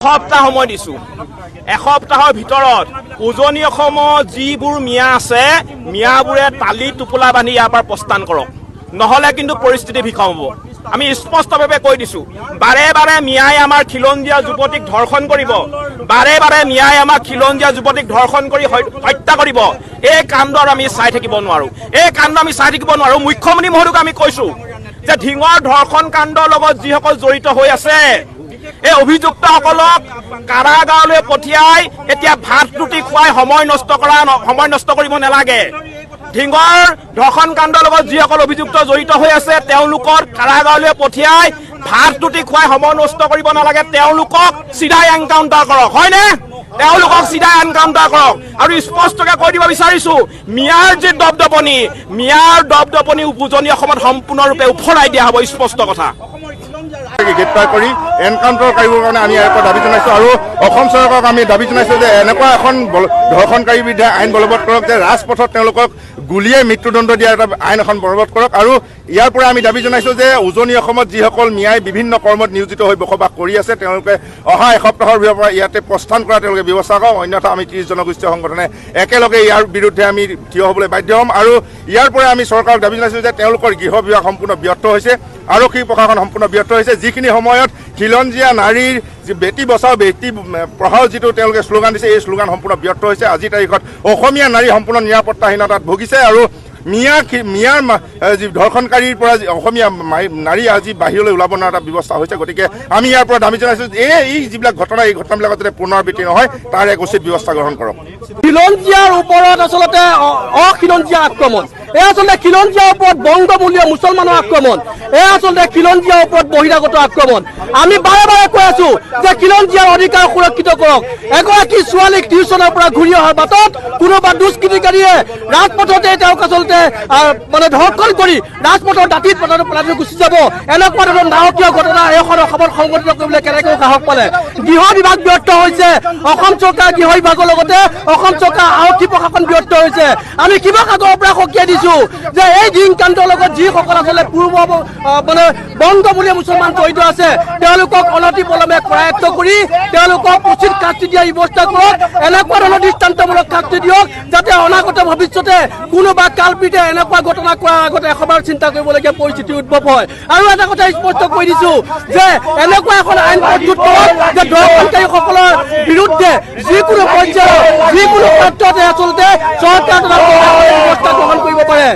সপ্তাহ সময় দিছো এসপ্তাহৰ ভিতৰত উজনি অসমৰ যিবোৰ মিয়া আছে মিয়াবোৰে তালি টোপোলা বান্ধি ইয়াৰ পৰা প্ৰস্থান কৰক নহলে কিন্তু পৰিস্থিতি ভিষম হ'ব আমি স্পষ্টভাৱে কৈ দিছো বাৰে বাৰে মিয়াই আমাৰ খিলঞ্জীয়া যুৱতীক ধৰ্ষণ কৰিব বাৰে বাৰে মিয়াই আমাৰ খিলঞ্জীয়া যুৱতীক ধৰ্ষণ কৰি হত্যা কৰিব এই কাণ্ডৰ আমি চাই থাকিব নোৱাৰো মুখ্যমন্ত্ৰী মহোদয়ক আমি কৈছো যে ঢিঙৰ ধৰ্ষণ কাণ্ডৰ লগত যিসকল জড়িত হৈ আছে এই অভিযুক্তসকলক কাৰাগাৰলৈ পঠিয়াই এতিয়া ভাত ৰুটি খুৱাই সময় নষ্ট কৰিব নালাগে ঢিঙৰ ধৰ্ষণ কাণ্ডৰ লগত যিসকল অভিযুক্ত জড়িত হৈ আছে তেওঁলোকৰ কাৰাগাৰলৈ পঠিয়াই ভাত ৰুটি খুৱাই সময় নষ্ট কৰিব নালাগে তেওঁলোকক চিধাই এনকাউণ্টাৰ কৰক হয়নে তেওঁলোকক চিধাই এনকাউণ্টাৰ কৰক আৰু স্পষ্টকৈ কৈ দিব বিচাৰিছো মিয়াৰ যে দপদপনি উজনি অসমত সম্পূৰ্ণৰূপে উফৰাই দিয়া হ'ব স্পষ্ট কথা গ্ৰেপ্তাৰ কৰি এনকাউণ্টাৰ কৰিবৰ কাৰণে আমি ইয়াৰ পৰা দাবী জনাইছোঁ আৰু অসম চৰকাৰক আমি দাবী জনাইছোঁ যে এনেকুৱা এখন ধৰ্ষণকাৰী বিৰুদ্ধে আইন বলবৎ কৰক যে ৰাজপথত তেওঁলোকক গুলীয়ে মৃত্যুদণ্ড দিয়াৰ এটা আইন এখন বলবৎ কৰক আৰু ইয়াৰ পৰা আমি দাবী জনাইছোঁ যে উজনি অসমত যিসকল মিয়াই বিভিন্ন কৰ্মত নিয়োজিত হৈ বসবাস কৰি আছে তেওঁলোকে অহা এসপ্তাহৰ পৰা ইয়াতে প্ৰস্থান কৰা তেওঁলোকে ব্যৱস্থা কৰক অন্যথা আমি 30 জনগোষ্ঠীয় সংগঠনে একেলগে ইয়াৰ বিৰুদ্ধে আমি থিয় হ'বলৈ বাধ্য হ'ম আৰু ইয়াৰ পৰা আমি চৰকাৰক দাবী জনাইছোঁ যে তেওঁলোকৰ গৃহ বিভাগ সম্পূৰ্ণ ব্যৰ্থ হৈছে আৰক্ষী প্ৰশাসন সম্পূৰ্ণ ব্যৰ্থ হৈছে যিখিনি সময়ত খিলঞ্জীয়া নাৰীৰ যি বেটি বচাও বেটি পঢ়াও যিটো তেওঁলোকে শ্লোগান দিছে এই শ্লোগান সম্পূৰ্ণ ব্যৰ্থ হৈছে আজিৰ তাৰিখত অসমীয়া নাৰী সম্পূৰ্ণ নিৰাপত্তাহীনতাত ভুগিছে আৰু মিয়াৰ যি ধৰ্ষণকাৰীৰ পৰা অসমীয়া নাৰী আজি বাহিৰলৈ ওলাব নোৱাৰা এটা ব্যৱস্থা হৈছে গতিকে আমি ইয়াৰ পৰা দাবী জনাইছোঁ যে এই যিবিলাক ঘটনা এই ঘটনাবিলাকত যাতে পুনৰাবৃত্তি নহয় তাৰ এক উচিত ব্যৱস্থা গ্ৰহণ কৰক খিলঞ্জীয়াৰ ওপৰত আচলতে অখিলঞ্জীয়া আক্ৰমণ এই আচলতে খিলঞ্জীয়াৰ ওপৰত বংগমূলীয় মুছলমানৰ আক্ৰমণ এই আচলতে খিলঞ্জীয়াৰ ওপৰত বহিৰাগত আক্ৰমণ আমি বাৰে বাৰে কৈ আছো যে খিলঞ্জীয়াৰ অধিকাৰ সুৰক্ষিত কৰক এগৰাকী ছোৱালীক টিউচনৰ পৰা ঘূৰি অহাৰ বাটত কোনোবা দুষ্কৃতিকাৰীয়ে ৰাজপথতে তেওঁক আচলতে মানে ধৰ্ষণ কৰি ৰাজপথৰ দাঁতিত পেলাই গুচি যাব এনেকুৱা ধৰণৰ নাৰকীয় ঘটনা এখন অসমত সংঘটিত কৰিবলৈ কেনেকৈ সাহস পালে গৃহ বিভাগ ব্যৰ্থ হৈছে অসম চৰকাৰ গৃহ বিভাগৰ লগতে অসম চৰকাৰ আৰক্ষী প্ৰশাসন ব্যৰ্থ হৈছে আমি কিবা আগৰ পৰা সকীয়াই দিছো যে এই দিন কাণ্ডৰ লগত যিসকল আচলতে পূৰ্ব মানে বংগমূলীয় মুছলমান জড়িত আছে তেওঁলোকক অনতি পলমে কৰায়ত্ব কৰি তেওঁলোকক উচিত শাস্তি দিয়াৰ ব্যৱস্থা কৰক এনেকুৱা ধৰণৰ দৃষ্টান্তমূলক শাস্তি দিয়ক যাতে অনাগত ভৱিষ্যতে কোনোবা কালপিতে এনেকুৱা ঘটনা কৰাৰ আগতে এশবাৰ চিন্তা কৰিবলগীয়া পৰিস্থিতি উদ্ভৱ হয় আৰু এটা কথা স্পষ্ট কৰি দিছো যে এনেকুৱা এখন আইন প্ৰস্তুত কৰক যে ধৰ্ষণকাৰীসকলৰ বিৰুদ্ধে যিকোনো পৰ্যায়ত যিকোনো ক্ষেত্ৰতে আচলতে চৰকাৰ ব্যৱস্থা গ্ৰহণ কৰিব পাৰে।